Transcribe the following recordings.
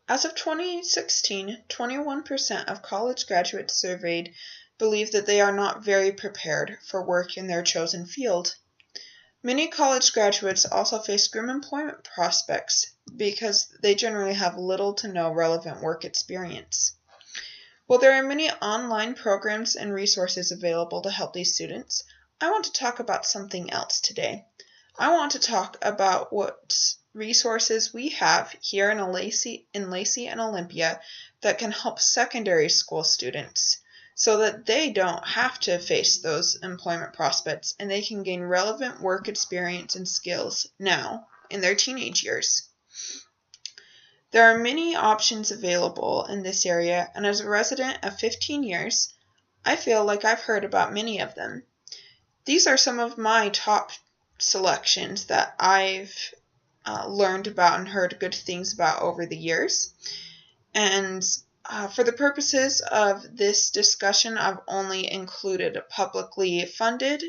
As of 2016, 21% of college graduates surveyed believe that they are not very prepared for work in their chosen field. Many college graduates also face grim employment prospects because they generally have little to no relevant work experience. While there are many online programs and resources available to help these students, I want to talk about something else today. I want to talk about what resources we have here in Lacey and Olympia that can help secondary school students so that they don't have to face those employment prospects and they can gain relevant work experience and skills now in their teenage years. There are many options available in this area, and as a resident of 15 years, I feel like I've heard about many of them. These are some of my top selections that I've learned about and heard good things about over the years. And for the purposes of this discussion, I've only included publicly funded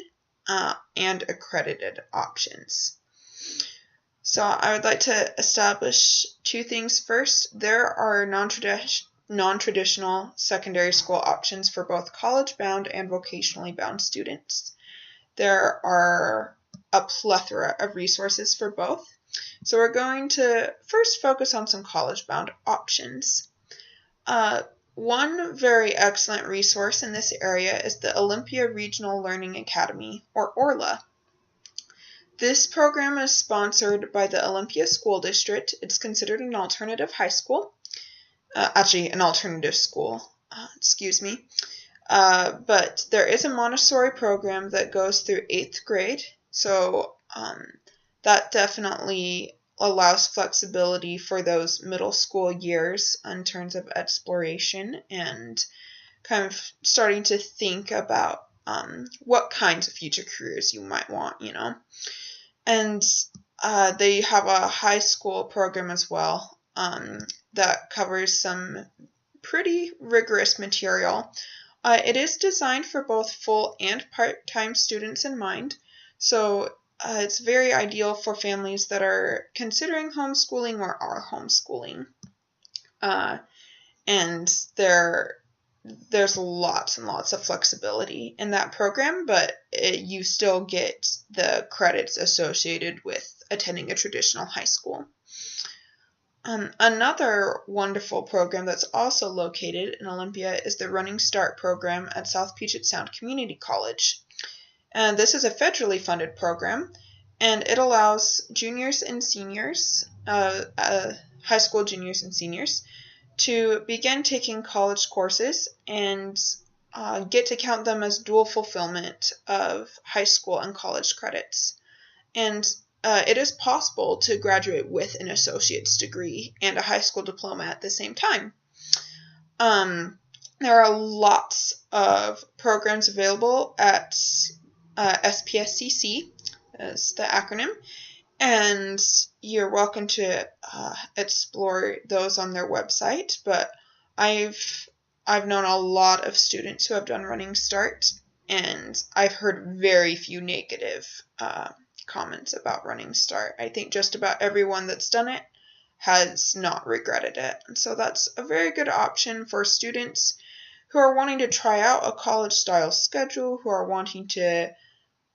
and accredited options. So I would like to establish two things first. There are non-traditional secondary school options for both college-bound and vocationally bound students. There are a plethora of resources for both. So we're going to first focus on some college-bound options. One very excellent resource in this area is the Olympia Regional Learning Academy, or ORLA. This program is sponsored by the Olympia School District. It's considered an alternative high school. An alternative school, but there is a Montessori program that goes through 8th grade, so that definitely allows flexibility for those middle school years in terms of exploration and kind of starting to think about what kinds of future careers you might want, And they have a high school program as well that covers some pretty rigorous material. It is designed for both full and part-time students in mind, so it's very ideal for families that are considering homeschooling or are homeschooling. And there's lots and lots of flexibility in that program, but you still get the credits associated with attending a traditional high school. Another wonderful program that's also located in Olympia is the Running Start program at South Puget Sound Community College. And this is a federally funded program, and it allows juniors and seniors, high school juniors and seniors, to begin taking college courses and get to count them as dual fulfillment of high school and college credits. And it is possible to graduate with an associate's degree and a high school diploma at the same time. There are lots of programs available at SPSCC, is the acronym, and you're welcome to explore those on their website. But I've known a lot of students who have done Running Start, and I've heard very few negative comments about Running Start. I think just about everyone that's done it has not regretted it. And so that's a very good option for students who are wanting to try out a college-style schedule, who are wanting to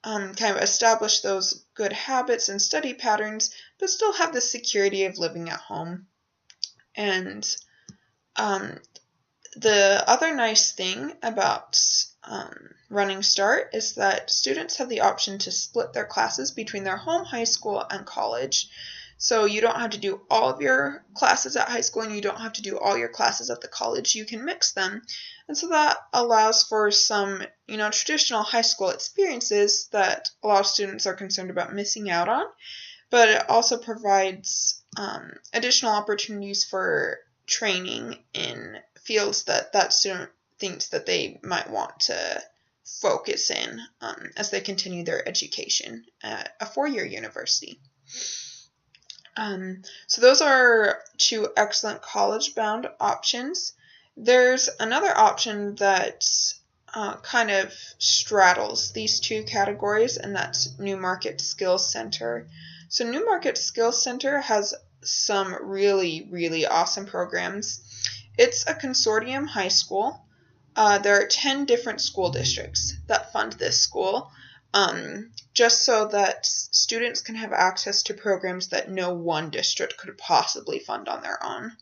kind of establish those good habits and study patterns, but still have the security of living at home. And the other nice thing about Running Start is that students have the option to split their classes between their home high school and college. So you don't have to do all of your classes at high school and you don't have to do all your classes at the college. You can mix them. And so that allows for some, traditional high school experiences that a lot of students are concerned about missing out on. But it also provides additional opportunities for training in fields that student thinks that they might want to focus in as they continue their education at a 4-year university. So those are two excellent college-bound options. There's another option that kind of straddles these two categories, and that's New Market Skills Center. So New Market Skills Center has some really, really awesome programs. It's a consortium high school. There are 10 different school districts that fund this school, just so that students can have access to programs that no one district could possibly fund on their own.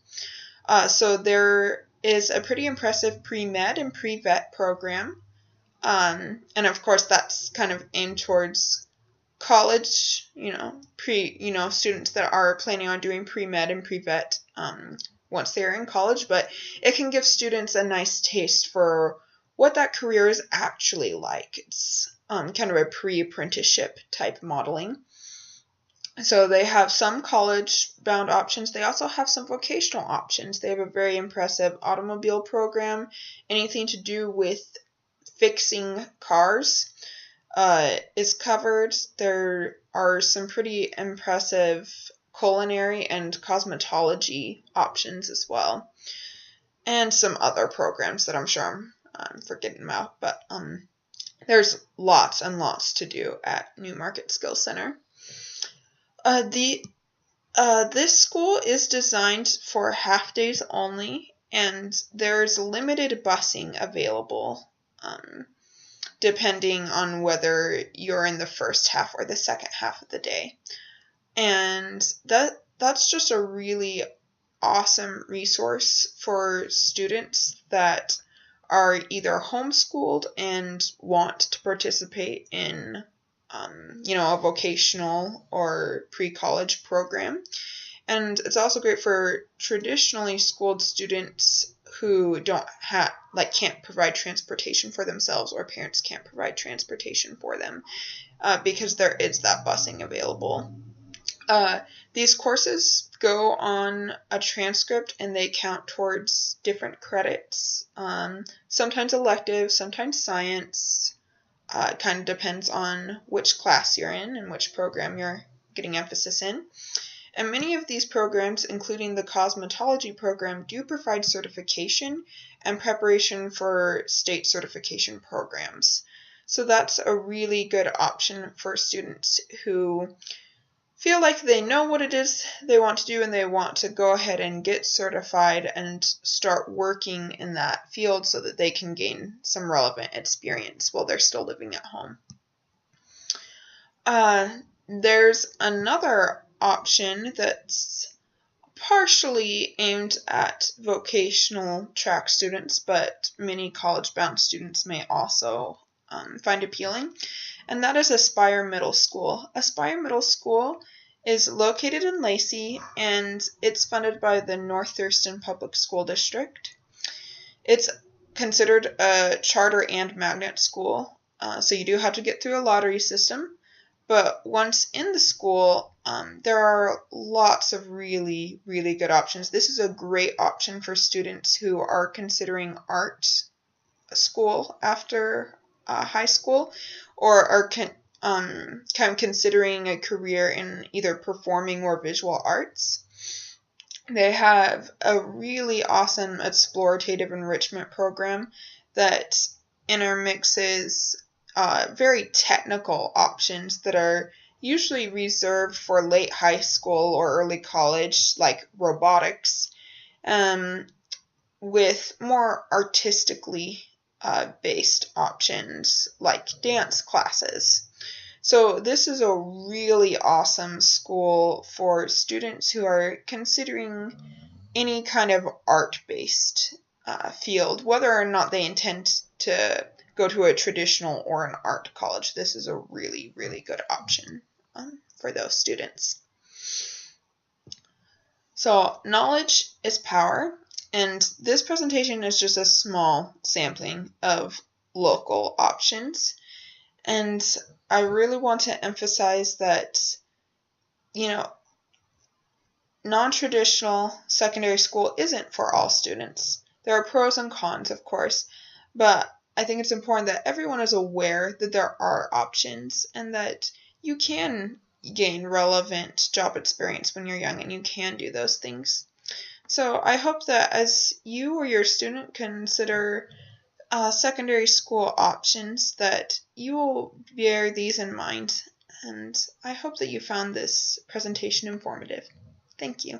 So there is a pretty impressive pre-med and pre-vet program, and of course that's kind of aimed towards college, students that are planning on doing pre-med and pre-vet once they're in college, but it can give students a nice taste for what that career is actually like. It's kind of a pre-apprenticeship type modeling. So they have some college-bound options. They also have some vocational options. They have a very impressive automobile program, anything to do with fixing cars is covered. There are some pretty impressive culinary and cosmetology options as well, and some other programs that I'm sure I'm forgetting about, but there's lots and lots to do at Newmarket Skills Center. This school is designed for half days only, and there's limited busing available, depending on whether you're in the first half or the second half of the day. And that's just a really awesome resource for students that are either homeschooled and want to participate in a vocational or pre-college program. And it's also great for traditionally schooled students who can't provide transportation for themselves, or parents can't provide transportation for them, because there is that busing available. These courses go on a transcript and they count towards different credits, sometimes elective, sometimes science. It kind of depends on which class you're in and which program you're getting emphasis in. And many of these programs, including the cosmetology program, do provide certification and preparation for state certification programs. So that's a really good option for students who feel like they know what it is they want to do and they want to go ahead and get certified and start working in that field so that they can gain some relevant experience while they're still living at home. There's another option that's partially aimed at vocational track students, but many college-bound students may also find appealing, and that is Aspire Middle School. Aspire Middle School is located in Lacey, and it's funded by the North Thurston Public School District. It's considered a charter and magnet school, so you do have to get through a lottery system. But once in the school, there are lots of really, really good options. This is a great option for students who are considering art school after high school, or are kind of considering a career in either performing or visual arts. They have a really awesome explorative enrichment program that intermixes very technical options that are usually reserved for late high school or early college, like robotics, with more artistically based options like dance classes. So this is a really awesome school for students who are considering any kind of art-based field, whether or not they intend to go to a traditional or an art college. This is a really, really good option for those students. So knowledge is power, and this presentation is just a small sampling of local options. And I really want to emphasize that, non-traditional secondary school isn't for all students. There are pros and cons, of course, but I think it's important that everyone is aware that there are options and that you can gain relevant job experience when you're young and you can do those things. So I hope that as you or your student consider secondary school options, that you will bear these in mind, and I hope that you found this presentation informative. Thank you.